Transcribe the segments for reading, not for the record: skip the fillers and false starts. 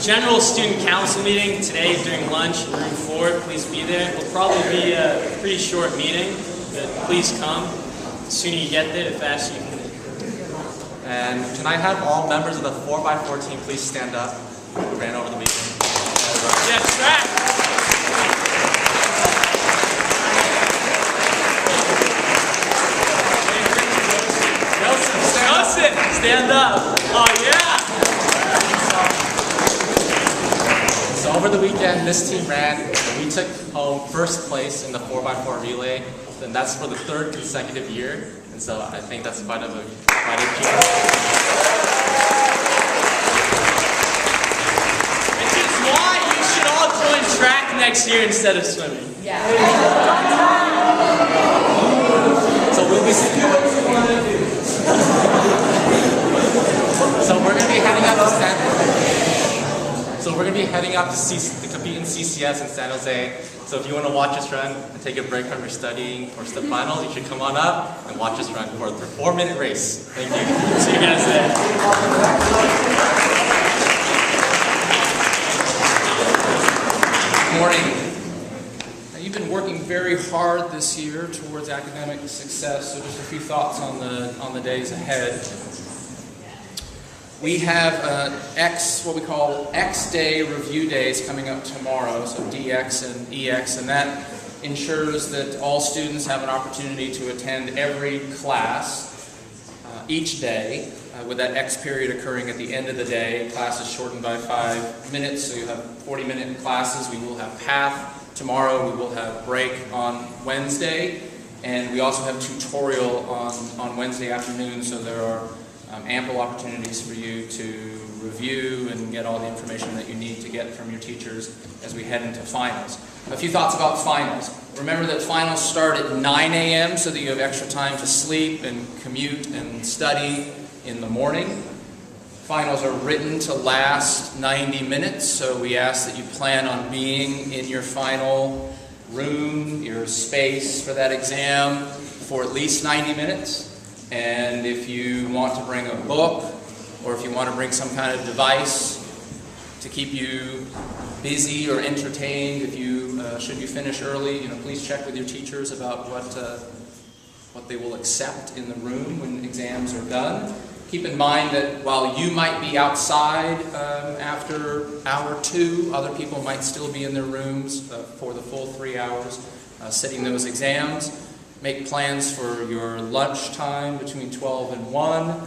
General student council meeting today during lunch in room 4. Please be there. It'll probably be a pretty short meeting, but please come. The sooner you get there, the faster you can. And can I have all members of the 4x4 team please stand up? We ran over the meeting. Jeff Strack. Nelson, stand up. Oh yeah. So over the weekend, this team ran, and we took home first place in the 4x4 relay, and that's for the 3rd consecutive year. And so I think that's quite a achievement. Which is why you should all join track next year instead of swimming. Yeah. So we'll be So we're going to be heading up to to compete in CCS in San Jose. So if you want to watch us run and take a break from your studying for STEP finals, you should come on up and watch us run for a 4-minute race. Thank you. See you guys there. Good morning. Now, you've been working very hard this year towards academic success, so just a few thoughts on the days ahead. We have what we call X-Day review days coming up tomorrow, so DX and EX, and that ensures that all students have an opportunity to attend every class each day, with that X period occurring at the end of the day. Class is shortened by 5 minutes, so you have 40-minute classes. We will have PATH tomorrow. We will have break on Wednesday, and we also have tutorial on Wednesday afternoon, so there are ample opportunities for you to review and get all the information that you need to get from your teachers as we head into finals. A few thoughts about finals. Remember that finals start at 9 a.m. so that you have extra time to sleep and commute and study in the morning. Finals are written to last 90 minutes, so we ask that you plan on being in your final room, your space for that exam for at least 90 minutes. And if you want to bring a book, or if you want to bring some kind of device to keep you busy or entertained, if you should you finish early, please check with your teachers about what they will accept in the room when exams are done. Keep in mind that while you might be outside after hour 2, other people might still be in their rooms for the full 3 hours sitting those exams. Make plans for your lunch time between 12 and 1.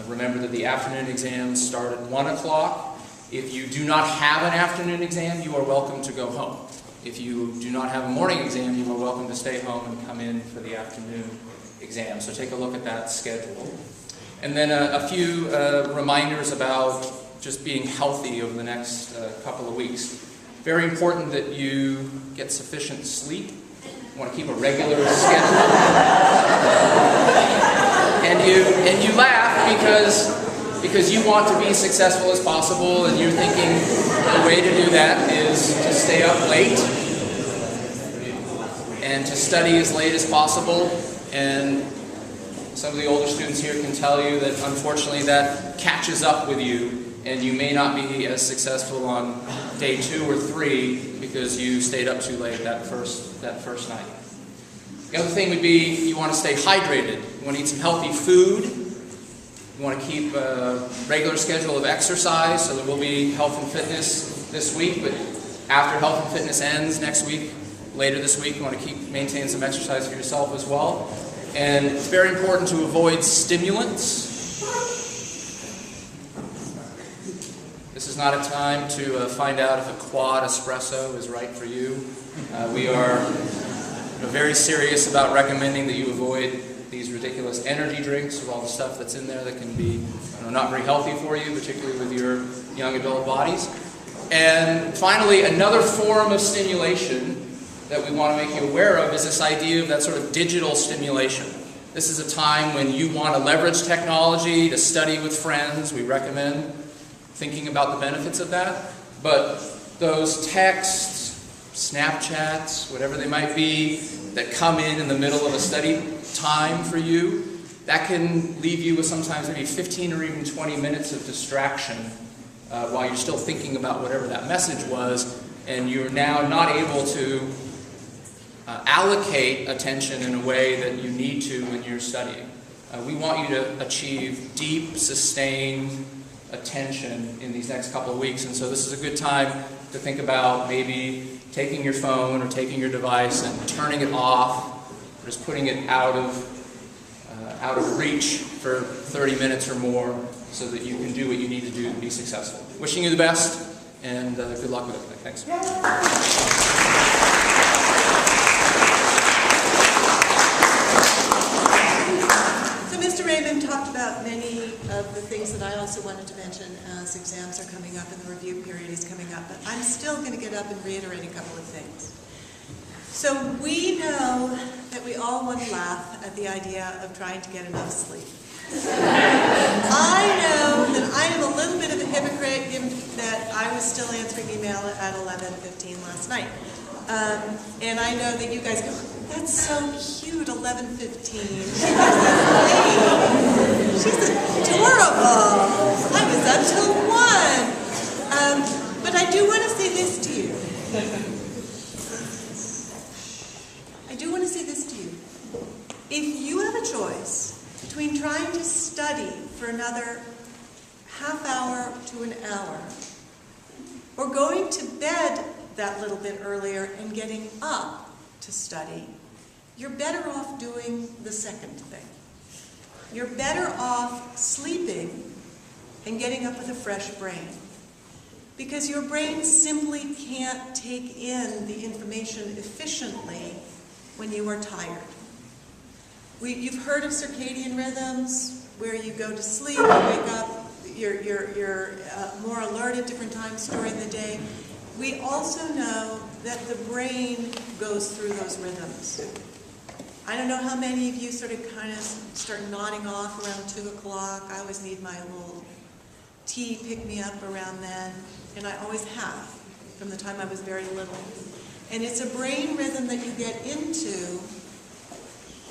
Remember that the afternoon exams start at 1 o'clock. If you do not have an afternoon exam, you are welcome to go home. If you do not have a morning exam, you are welcome to stay home and come in for the afternoon exam. So take a look at that schedule. And then a few reminders about just being healthy over the next couple of weeks. Very important that you get sufficient sleep. You want to keep a regular schedule. And you laugh because you want to be successful as possible, and you're thinking the way to do that is to stay up late and to study as late as possible. And some of the older students here can tell you that unfortunately that catches up with you, and you may not be as successful on day 2 or 3 because you stayed up too late that first night. The other thing would be you want to stay hydrated. You want to eat some healthy food. You want to keep a regular schedule of exercise, so there will be health and fitness this week, but after health and fitness ends next week, later this week, you want to maintain some exercise for yourself as well. And it's very important to avoid stimulants. This is not a time to find out if a quad espresso is right for you. We are very serious about recommending that you avoid these ridiculous energy drinks with all the stuff that's in there that can be not very healthy for you, particularly with your young adult bodies. And finally, another form of stimulation that we want to make you aware of is this idea of that sort of digital stimulation. This is a time when you want to leverage technology to study with friends. We recommend thinking about the benefits of that. But those texts, Snapchats, whatever they might be, that come in the middle of a study time for you, that can leave you with sometimes maybe 15 or even 20 minutes of distraction while you're still thinking about whatever that message was, and you're now not able to allocate attention in a way that you need to when you're studying. We want you to achieve deep, sustained attention in these next couple of weeks, and so this is a good time to think about maybe taking your phone or taking your device and turning it off, or just putting it out of reach for 30 minutes or more so that you can do what you need to do to be successful. Wishing you the best, and good luck with everything. Thanks. So Mr. Raymond talked about many of the things that I also wanted to mention as exams are coming up and the review period is coming up, but I'm still going to get up and reiterate a couple of things. So we know that we all want to laugh at the idea of trying to get enough sleep. I know that I am a little bit of a hypocrite given that I was still answering email at 11:15 last night. And I know that you guys go, that's so cute, 11:15. She's adorable. I was up till 1. But I do want to say this to you. I do want to say this to you. If you have a choice between trying to study for another half hour to an hour, or going to bed that little bit earlier and getting up to study, you're better off doing the second thing. You're better off sleeping and getting up with a fresh brain, because your brain simply can't take in the information efficiently when you are tired. You've heard of circadian rhythms, where you go to sleep, you wake up, you're more alert at different times during the day. We also know that the brain goes through those rhythms. I don't know how many of you sort of kind of start nodding off around 2 o'clock. I always need my little tea pick-me-up around then, and I always have, from the time I was very little. And it's a brain rhythm that you get into,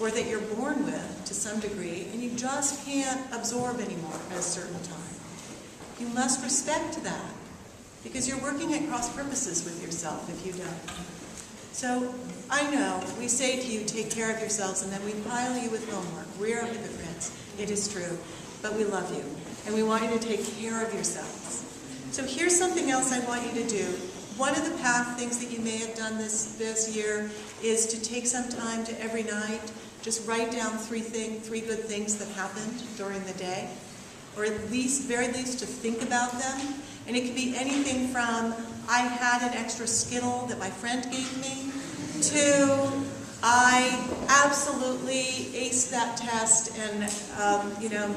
or that you're born with to some degree, and you just can't absorb anymore at a certain time. You must respect that, because you're working at cross purposes with yourself if you don't. So I know we say to you, take care of yourselves, and then we pile you with homework. We are hypocrites. It is true. But we love you, and we want you to take care of yourselves. So here's something else I want you to do. One of the things that you may have done this year is to take some time to every night just write down three good things that happened during the day, or at least, very least, to think about them. And it could be anything from, I had an extra Skittle that my friend gave me, to, I absolutely aced that test, and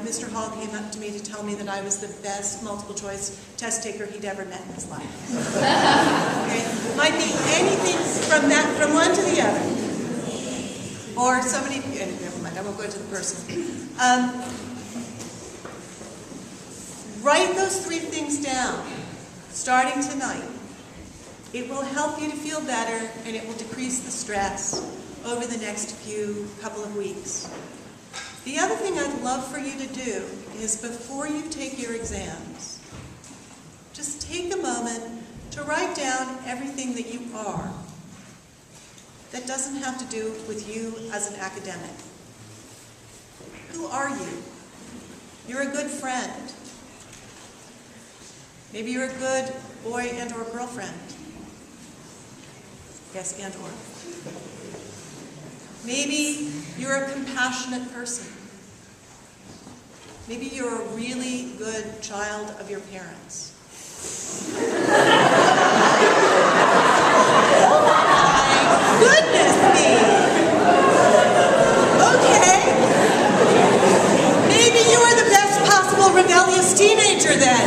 Mr. Hall came up to me to tell me that I was the best multiple choice test taker he'd ever met in his life. Okay? It might be anything from one to the other. Or somebody, never mind, I won't go into the personal. Write those 3 things down, starting tonight. It will help you to feel better, and it will decrease the stress over the next couple of weeks. The other thing I'd love for you to do is, before you take your exams, just take a moment to write down everything that you are that doesn't have to do with you as an academic. Who are you? You're a good friend. Maybe you're a good boy and or girlfriend. Yes, and or. Maybe you're a compassionate person. Maybe you're a really good child of your parents. Goodness me! Okay. Maybe you are the best possible rebellious teenager then.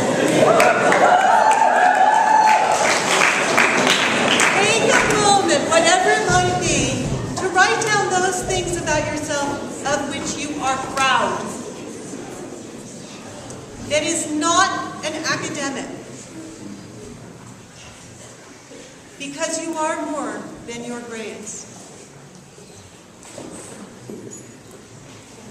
Take a moment, whatever it might be, to write down those things about yourself of which you are proud. That is not an academic. Because you are more than your grades.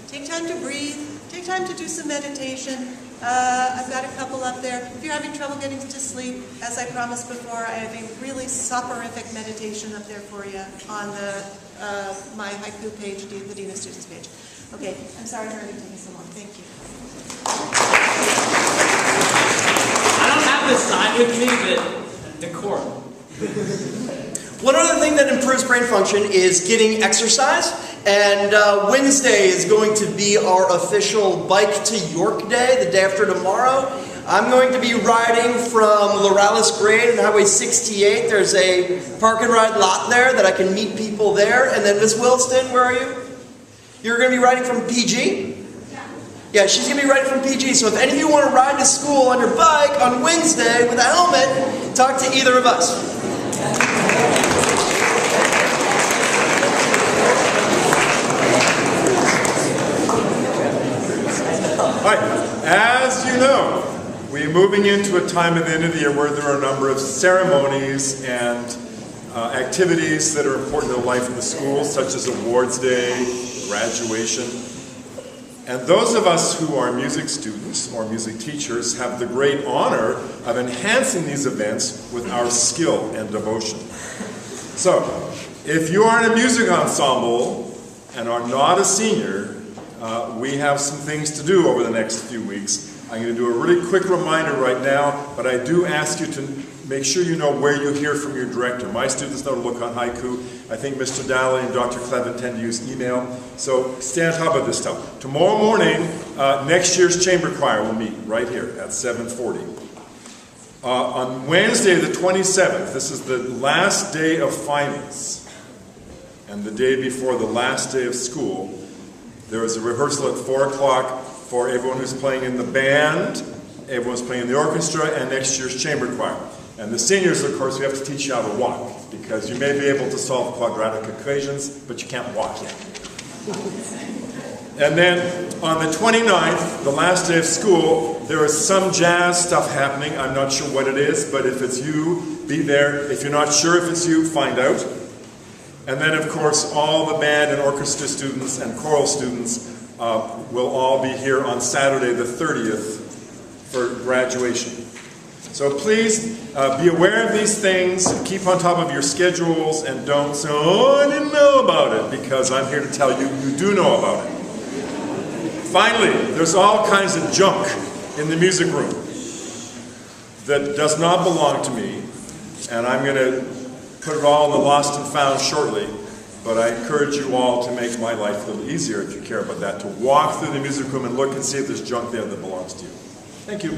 Take time time to breathe, take time to do some meditation. I've got a couple up there. If you're having trouble getting to sleep, as I promised before, I have a really soporific meditation up there for you on the my haiku page, the Dean of Students page. Okay, I'm sorry for taking so long. Thank you. I don't have this sign with me, but decorum. One other thing that improves brain function is getting exercise, and Wednesday is going to be our official Bike to York Day, the day after tomorrow. I'm going to be riding from Loralis Grade and Highway 68. There's a park and ride lot there that I can meet people there. And then Miss Wilston, where are you? You're going to be riding from PG? Yeah, she's going to be riding from PG. So if any of you want to ride to school on your bike on Wednesday with a helmet, talk to either of us. Right. As you know, we're moving into a time at the end of the year where there are a number of ceremonies and activities that are important to the life of the school, such as Awards Day, graduation. And those of us who are music students or music teachers have the great honor of enhancing these events with our skill and devotion. So, if you are in a music ensemble and are not a senior, we have some things to do over the next few weeks. I'm going to do a really quick reminder right now, but I do ask you to make sure you know where you hear from your director. My students know to look on Haiku. I think Mr. Dalley and Dr. Clevin tend to use email. So stay on top of this stuff. Tomorrow morning, next year's chamber choir will meet right here at 7:40. On Wednesday the 27th, this is the last day of finals and the day before the last day of school. There is a rehearsal at 4 o'clock for everyone who's playing in the band, everyone's playing in the orchestra, and next year's chamber choir. And the seniors, of course, we have to teach you how to walk, because you may be able to solve quadratic equations, but you can't walk yet. And then on the 29th, the last day of school, there is some jazz stuff happening. I'm not sure what it is, but if it's you, be there. If you're not sure if it's you, find out. And then, of course, all the band and orchestra students and choral students will all be here on Saturday the 30th for graduation. So please be aware of these things, keep on top of your schedules, and don't say, oh, I didn't know about it, because I'm here to tell you, you do know about it. Finally, there's all kinds of junk in the music room that does not belong to me, and I'm going to put it all in the lost and found shortly, but I encourage you all to make my life a little easier, if you care about that, to walk through the music room and look and see if there's junk there that belongs to you. Thank you.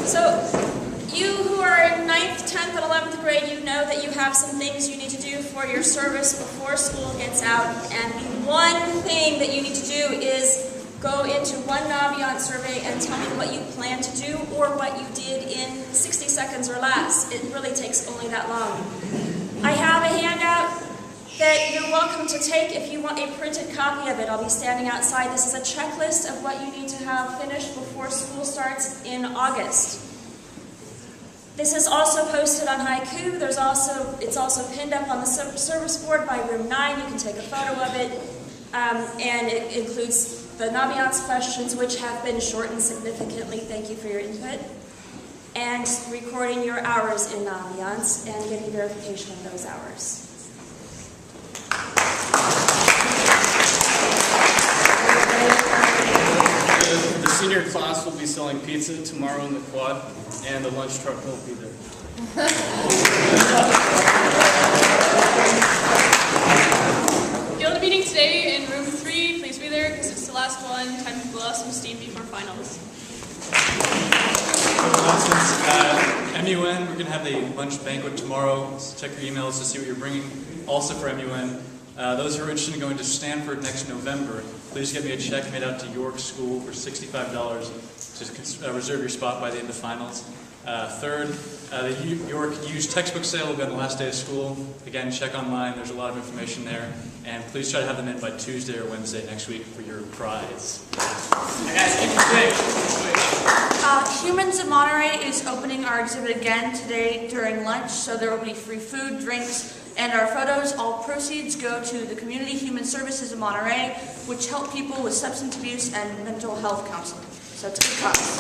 So, you who are in 9th, 10th, and 11th grade, you know that you have some things you need to do for your service before school gets out, and the one thing that you need to do is go into one Naviance survey and tell me what you plan to do or what you did in 60 seconds or less. It really takes only that long. I have a handout that you're welcome to take if you want a printed copy of it. I'll be standing outside. This is a checklist of what you need to have finished before school starts in August. This is also posted on Haiku. It's also pinned up on the service board by room 9. You can take a photo of it. And it includes the Naviance questions, which have been shortened significantly. Thank you for your input. And recording your hours in Naviance and getting verification of those hours. The senior class will be selling pizza tomorrow in the quad, and the lunch truck won't be there. Guild meeting today in room 3. Please be there because it's the last one. Time to blow off some steam before finals. MUN, we're going to have a lunch banquet tomorrow. So check your emails to see what you're bringing. Also for MUN, those who are interested in going to Stanford next November, please get me a check made out to York School for $65 to reserve your spot by the end of finals. Third, the York used textbook sale will be on the last day of school. Again, check online. There's a lot of information there. And please try to have them in by Tuesday or Wednesday next week for your prize. Humans in Monterey is opening our exhibit again today during lunch, so there will be free food, drinks, And our photos, all proceeds go to the Community Human Services of Monterey, which help people with substance abuse and mental health counseling. So it's a good cause.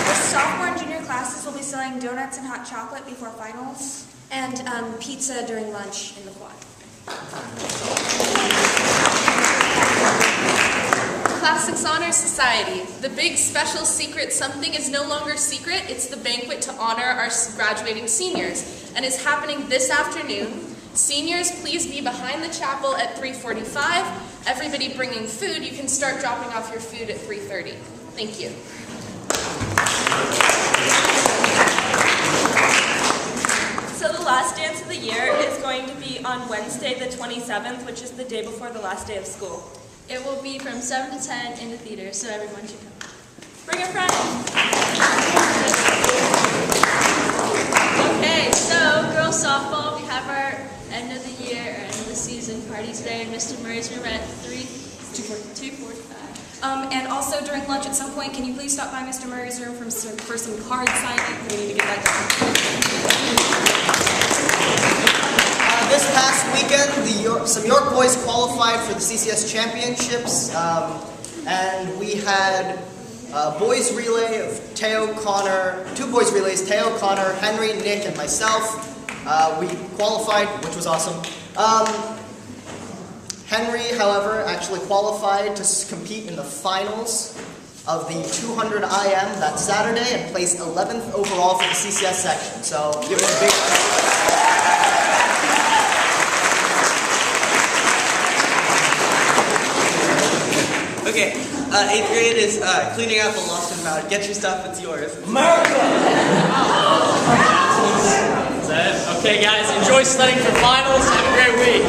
The sophomore and junior classes will be selling donuts and hot chocolate before finals. And pizza during lunch in the quad. Classics Honor Society. The big special secret something is no longer secret. It's the banquet to honor our graduating seniors, and it's happening this afternoon. Seniors, please be behind the chapel at 3:45. Everybody bringing food, you can start dropping off your food at 3:30. Thank you. So the last dance of the year is going to be on Wednesday the 27th, which is the day before the last day of school. It will be from 7 to 10 in the theater, so everyone should come. Bring a friend. Okay, so girls softball, we have our end of the year or end of the season party today in Mr. Murray's room at 2:45. And also during lunch at some point, can you please stop by Mr. Murray's room for some card signing? We need to get that done. This past weekend, some York boys qualified for the CCS championships, and we had a boys relay of two boys relays, Teo, Connor, Henry, Nick, and myself. We qualified, which was awesome. Henry, however, actually qualified to compete in the finals of the 200 IM that Saturday and placed 11th overall for the CCS section. So give him a big Okay, 8th grade is cleaning out the lost and found. Get your stuff, it's yours. America! Is that it? Okay, guys, enjoy studying for finals. Have a great week.